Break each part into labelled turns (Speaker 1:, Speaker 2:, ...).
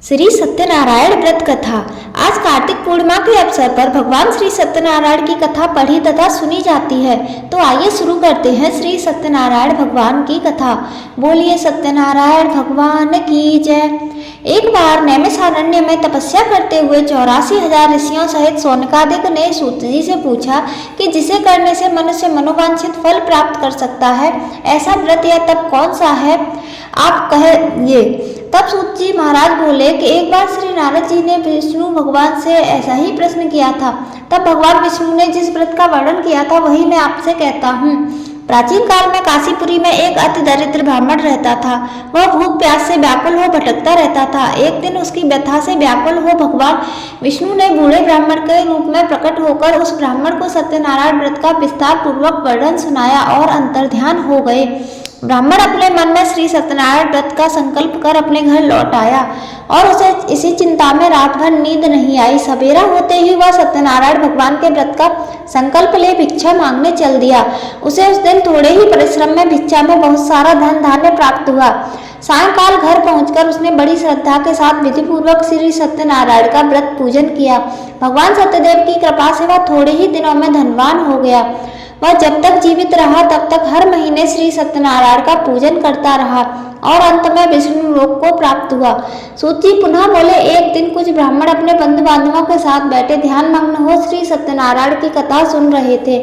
Speaker 1: श्री सत्यनारायण व्रत कथा। आज कार्तिक पूर्णिमा के अवसर पर भगवान श्री सत्यनारायण की कथा पढ़ी तथा सुनी जाती है। तो आइए शुरू करते हैं श्री सत्यनारायण भगवान की कथा। बोलिए सत्यनारायण भगवान की जय। एक बार नैमिषारण्य में तपस्या करते हुए 84,000 ऋषियों सहित शौनकादिक ने सूत जी से पूछा कि जिसे करने से मनुष्य मनोवांछित फल प्राप्त कर सकता है, ऐसा व्रत या तप कौन सा है, आप कहिए। तब सूत जी महाराज बोले कि एक बार श्री नारद जी ने विष्णु भगवान से ऐसा ही प्रश्न किया था। तब भगवान विष्णु ने जिस व्रत का वर्णन किया था वही मैं आपसे कहता हूँ। प्राचीन काल में काशीपुरी में एक अति दरिद्र ब्राह्मण रहता था। वह भूख प्यास से व्याकुल हो भटकता रहता था। एक दिन उसकी व्यथा से व्याकुल हो भगवान विष्णु ने बूढ़े ब्राह्मण के रूप में प्रकट होकर उस ब्राह्मण को सत्यनारायण व्रत का विस्तार पूर्वक वर्णन सुनाया और अंतर्ध्यान हो गए। ब्राह्मण अपने मन में श्री सत्यनारायण व्रत का संकल्प कर अपने घर लौट आया और उसे इसी चिंता में रात भर नींद नहीं आई। सवेरा होते ही वह सत्यनारायण भगवान के व्रत का संकल्प ले भिक्षा मांगने चल दिया। उसे उस दिन थोड़े ही परिश्रम में भिक्षा में बहुत सारा धन धान्य प्राप्त हुआ। सायंकाल घर पहुंचकर उसने बड़ी श्रद्धा के साथ विधि पूर्वक श्री सत्यनारायण का व्रत पूजन किया। भगवान सत्यदेव की कृपा से वह थोड़े ही दिनों में धनवान हो गया। वह जब तक जीवित रहा तब तक हर महीने श्री सत्यनारायण का पूजन करता रहा और अंत में विष्णु लोक को प्राप्त हुआ। सूत जी पुनः बोले, एक दिन कुछ ब्राह्मण अपने बंधु बांधवों के साथ बैठे ध्यान मग्न हो श्री सत्यनारायण की कथा सुन रहे थे।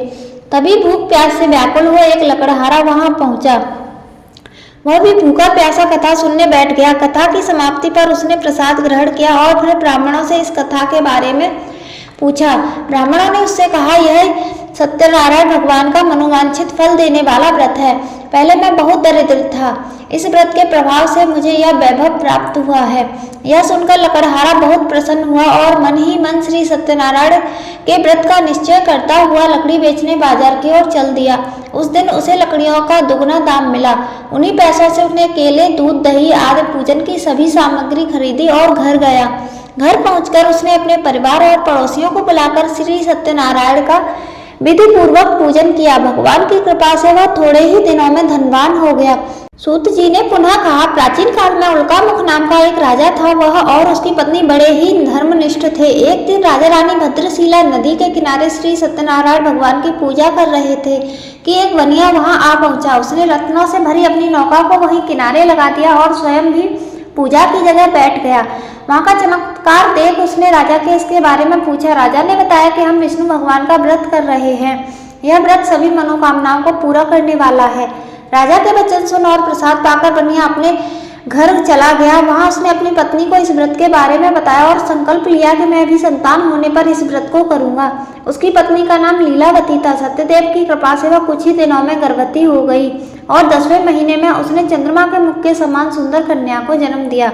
Speaker 1: तभी भूख प्यास से व्याकुल हुआ एक लकड़हारा वहां पहुंचा। वह भी भूखा प्यासा कथा सुनने बैठ गया। कथा की समाप्ति पर उसने प्रसाद ग्रहण किया और फिर ब्राह्मणों से इस कथा के बारे में पूछा। ब्राह्मणों ने उससे कहा, यह सत्यनारायण भगवान का मनोवांछित फल देने वाला व्रत है। पहले मैं बहुत दरिद्र था। इस व्रत के प्रभाव से मुझे यह वैभव प्राप्त हुआ है। यह सुनकर लकड़हारा बहुत प्रसन्न हुआ और मन ही मन श्री सत्यनारायण के व्रत का निश्चय करता हुआ लकड़ी बेचने बाजार की ओर चल दिया। उस दिन उसे लकड़ियों का दुगना दाम मिला। उन्हीं पैसों से उसने केले, दूध, दही आदि पूजन की सभी सामग्री खरीदी और घर गया। घर पहुंचकर उसने अपने परिवार और पड़ोसियों को बुलाकर श्री सत्यनारायण का विधि पूर्वक पूजन किया। भगवान की कृपा से वह थोड़े ही दिनों में धनवान हो गया। सूत जी ने पुनः कहा, प्राचीन काल में उल्कामुख नाम का एक राजा था। वह और उसकी पत्नी बड़े ही धर्मनिष्ठ थे। एक दिन राजा रानी भद्रशिला नदी के किनारे श्री सत्यनारायण भगवान की पूजा कर रहे थे कि एक वनिया वहां आ पहुंचा। उसने रत्नों से भरी अपनी नौका को वहीं किनारे लगा दिया और स्वयं भी पूजा की जगह बैठ गया। वहां का चमत्कार देख उसने राजा के इसके बारे में पूछा। राजा ने बताया कि हम विष्णु भगवान का व्रत कर रहे हैं। यह व्रत सभी मनोकामनाओं को पूरा करने वाला है। राजा के वचन सुन और प्रसाद पाकर बनिया अपने घर चला गया। वहां उसने अपनी पत्नी को इस व्रत के बारे में बताया और संकल्प लिया कि मैं भी संतान होने पर इस व्रत को करूंगा। उसकी पत्नी का नाम लीलावती था। सत्यदेव की कृपा से वह कुछ ही दिनों में गर्भवती हो गई और 10वें महीने में उसने चंद्रमा के मुख के समान सुंदर कन्या को जन्म दिया।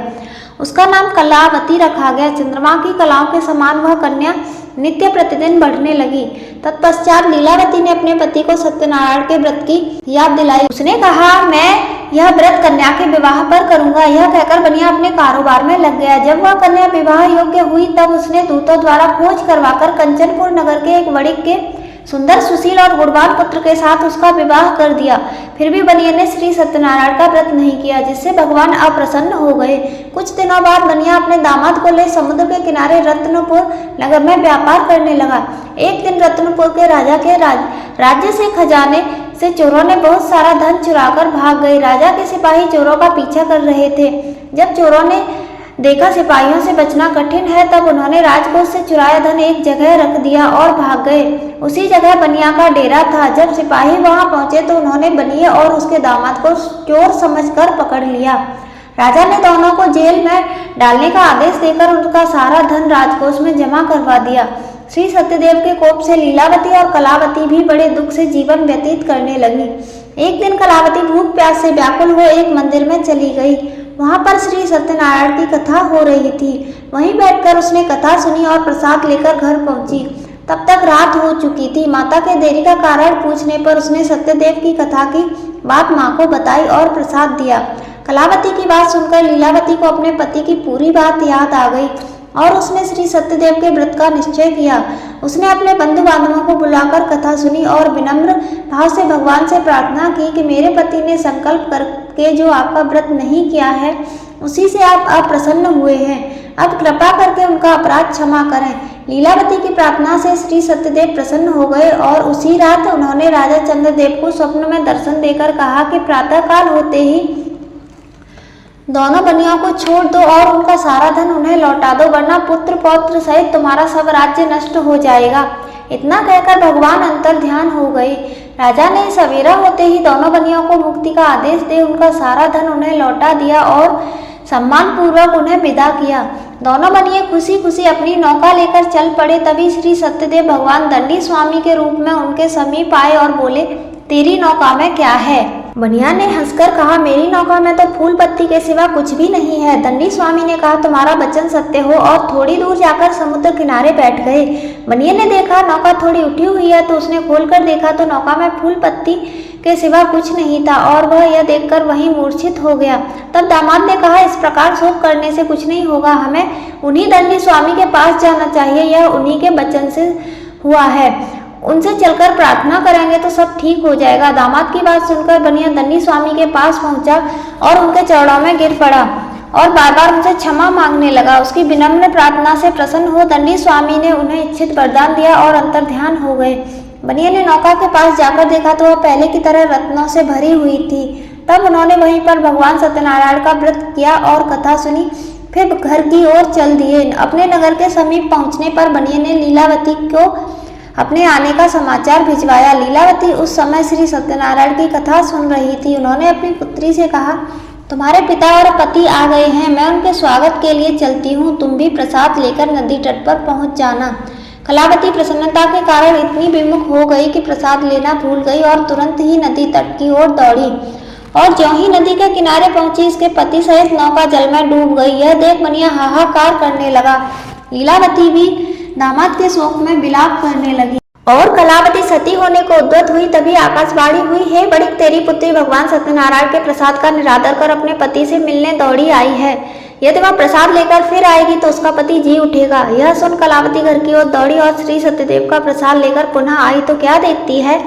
Speaker 1: उसका नाम कलावती रखा गया। चंद्रमा की कलाओं के समान वह कन्या नित्य प्रतिदिन बढ़ने लगी। तत्पश्चात लीलावती ने अपने पति को सत्यनारायण के व्रत की याद दिलाई। उसने कहा, मैं यह व्रत कन्या के विवाह पर करूंगा। यह कहकर बनिया अपने कारोबार में लग गया। जब वह कन्या विवाह योग्य हुई तब उसने दूतों द्वारा खोज करवाकर कंचनपुर नगर के एक वणिक के सुंदर, सुशील और गुणवान पुत्र के साथ उसका विवाह कर दिया। फिर भी बनिया ने श्री सत्यनारायण का व्रत नहीं किया, जिससे भगवान अप्रसन्न हो गए। कुछ दिनों बाद बनिया अपने दामाद को ले समुद्र के किनारे रत्नपुर नगर में व्यापार करने लगा। एक दिन रत्नपुर के राजा के राज्य से खजाने से चोरों ने बहुत सारा धन चुराकर भाग गए। राजा के सिपाही चोरों का पीछा कर रहे थे। जब चोरों ने देखा सिपाहियों से बचना कठिन है, तब उन्होंने राजकोष से चुराया धन एक जगह रख दिया और भाग गए। उसी जगह बनिया का डेरा था। जब सिपाही वहां पहुंचे तो उन्होंने बनिए और उसके दामाद को चोर समझकर पकड़ लिया। राजा ने दोनों को जेल में डालने का आदेश देकर उनका सारा धन राजकोष में जमा करवा दिया। श्री सत्यदेव के कोप से लीलावती और कलावती भी बड़े दुख से जीवन व्यतीत करने लगी। एक दिन कलावती भूख प्यास से व्याकुल हो एक मंदिर में चली गई। वहां पर श्री सत्यनारायण की कथा हो रही थी। वहीं बैठकर उसने कथा सुनी और प्रसाद लेकर घर पहुंची। तब तक रात हो चुकी थी। माता के देरी का कारण पूछने पर उसने सत्यदेव की कथा की बात माँ को बताई और प्रसाद दिया। कलावती की बात सुनकर लीलावती को अपने पति की पूरी बात याद आ गई और उसने श्री सत्यदेव के व्रत का निश्चय किया। उसने अपने बंधु बांधवों को बुलाकर कथा सुनी और विनम्र भाव से भगवान से प्रार्थना की कि मेरे पति ने संकल्प करके जो आपका व्रत नहीं किया है, उसी से आप अप्रसन्न हुए हैं। अब कृपा करके उनका अपराध क्षमा करें। लीलावती की प्रार्थना से श्री सत्यदेव प्रसन्न हो गए और उसी रात उन्होंने राजा चंद्रदेव को स्वप्न में दर्शन देकर कहा कि प्रातःकाल होते ही दोनों बनियों को छोड़ दो और उनका सारा धन उन्हें लौटा दो, वरना पुत्र पौत्र सहित तुम्हारा सब राज्य नष्ट हो जाएगा। इतना कहकर भगवान अंतर ध्यान हो गए। राजा ने सवेरा होते ही दोनों बनियों को मुक्ति का आदेश दे उनका सारा धन उन्हें लौटा दिया और सम्मान पूर्वक उन्हें विदा किया। दोनों बनिए खुशी खुशी अपनी नौका लेकर चल पड़े। तभी श्री सत्यदेव भगवान दंडी स्वामी के रूप में उनके समीप आए और बोले, तेरी नौका में क्या है? बनिया ने हंसकर कहा, मेरी नौका में तो फूल पत्ती के सिवा कुछ भी नहीं है। दंडी स्वामी ने कहा, तुम्हारा वचन सत्य हो, और थोड़ी दूर जाकर समुद्र किनारे बैठ गए। बनिया ने देखा नौका थोड़ी उठी हुई है, तो उसने खोलकर देखा तो नौका में फूल पत्ती के सिवा कुछ नहीं था और वह यह देखकर वहीं मूर्छित हो गया। तब दामाद ने कहा, इस प्रकार शोक करने से कुछ नहीं होगा, हमें उन्हीं दंडी स्वामी के पास जाना चाहिए, यह उन्हीं के वचन से हुआ है, उनसे चलकर प्रार्थना करेंगे तो सब ठीक हो जाएगा। दामाद की बात सुनकर बनिया दंडी स्वामी के पास पहुंचा और उनके चरणों में गिर पड़ा और बार बार उनसे क्षमा मांगने लगा। उसकी विनम्र प्रार्थना से प्रसन्न हो दंडी स्वामी ने उन्हें इच्छित वरदान दिया और अंतर ध्यान हो गए। बनिया ने नौका के पास जाकर देखा तो वह पहले की तरह रत्नों से भरी हुई थी। तब उन्होंने वहीं पर भगवान सत्यनारायण का व्रत किया और कथा सुनी, फिर घर की ओर चल दिए। अपने नगर के समीप पहुंचने पर बनिया ने लीलावती को अपने आने का समाचार भिजवाया। लीलावती उस समय श्री सत्यनारायण की कथा सुन रही थी। उन्होंने अपनी पुत्री से कहा, तुम्हारे पिता और पति आ गए हैं, मैं उनके स्वागत के लिए चलती हूँ, तुम भी प्रसाद लेकर नदी तट पर पहुँच जाना। कलावती प्रसन्नता के कारण इतनी विमुख हो गई कि प्रसाद लेना भूल गई और तुरंत ही नदी तट की ओर दौड़ी और ज्यों ही नदी के किनारे पहुंची इसके पति सहित नौका जल में डूब गई। यह देख बनिया हाहाकार करने लगा। लीलावती भी दामाद के शोक में विलाप करने लगी और कलावती सती होने को उद्यत हुई। तभी आकाशवाणी हुई, हे बड़ी, तेरी पुत्री भगवान सत्यनारायण के प्रसाद का निरादर कर अपने पति से मिलने दौड़ी आई है। यदि वह प्रसाद लेकर फिर आएगी तो उसका पति जी उठेगा। यह सुन कलावती घर की ओर दौड़ी और श्री सत्यदेव का प्रसाद लेकर पुनः आई तो क्या देखती है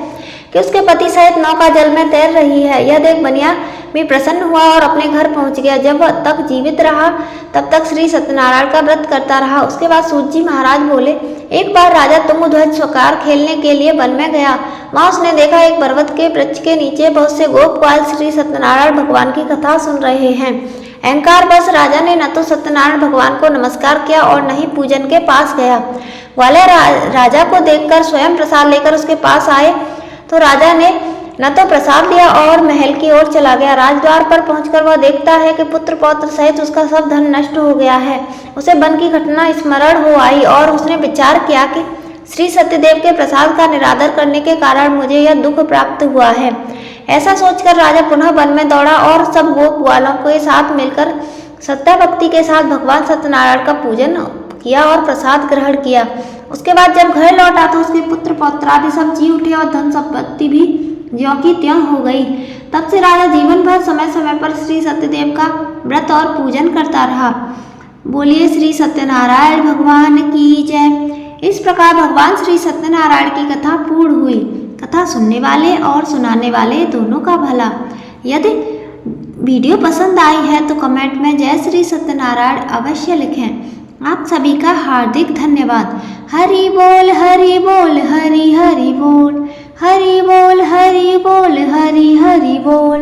Speaker 1: कि उसके पति सहित नौका जल में तैर रही है। यह देख बनिया भी प्रसन्न हुआ और अपने घर पहुंच गया। जब वह तक जीवित रहा तब तक श्री सत्यनारायण का व्रत करता रहा। उसके बाद सूतजी महाराज बोले, एक बार राजा तुंगध्वज शिकार खेलने के लिए वन में गया। वहां उसने देखा एक पर्वत के वृक्ष के नीचे बहुत से गोप ग्वाल श्री सत्यनारायण भगवान की कथा सुन रहे हैं। अहंकार बस राजा ने न तो सत्यनारायण भगवान को नमस्कार किया और न ही पूजन के पास गया। ग्वालियर राजा को देखकर स्वयं प्रसाद लेकर उसके पास आए तो राजा ने न तो प्रसाद लिया और महल की ओर चला गया। राजद्वार पर पहुंचकर वह देखता है कि पुत्र पौत्र सहित उसका सब धन नष्ट हो गया है। उसे वन की घटना स्मरण हो आई और उसने विचार किया कि श्री सत्यदेव के प्रसाद का निरादर करने के कारण मुझे यह दुख प्राप्त हुआ है। ऐसा सोचकर राजा पुनः वन में दौड़ा और सब गोप ग्वालों के साथ मिलकर श्रद्धा भक्ति के साथ भगवान सत्यनारायण का पूजन किया और प्रसाद ग्रहण किया। उसके बाद जब घर लौटा तो उसके पुत्र पौत्रादि सब जी उठे और धन संपत्ति भी ज्यों की त्यों हो गई। तब से राजा जीवन भर समय समय पर श्री सत्यदेव का व्रत और पूजन करता रहा। बोलिए श्री सत्यनारायण भगवान की जय। इस प्रकार भगवान श्री सत्यनारायण की कथा पूर्ण हुई। कथा सुनने वाले और सुनाने वाले दोनों का भला। यदि वीडियो पसंद आई है तो कमेंट में जय श्री सत्यनारायण अवश्य लिखें। आप सभी का हार्दिक धन्यवाद। हरि बोल हरि बोल हरि हरि बोल, हरि बोल हरि बोल हरि हरि बोल।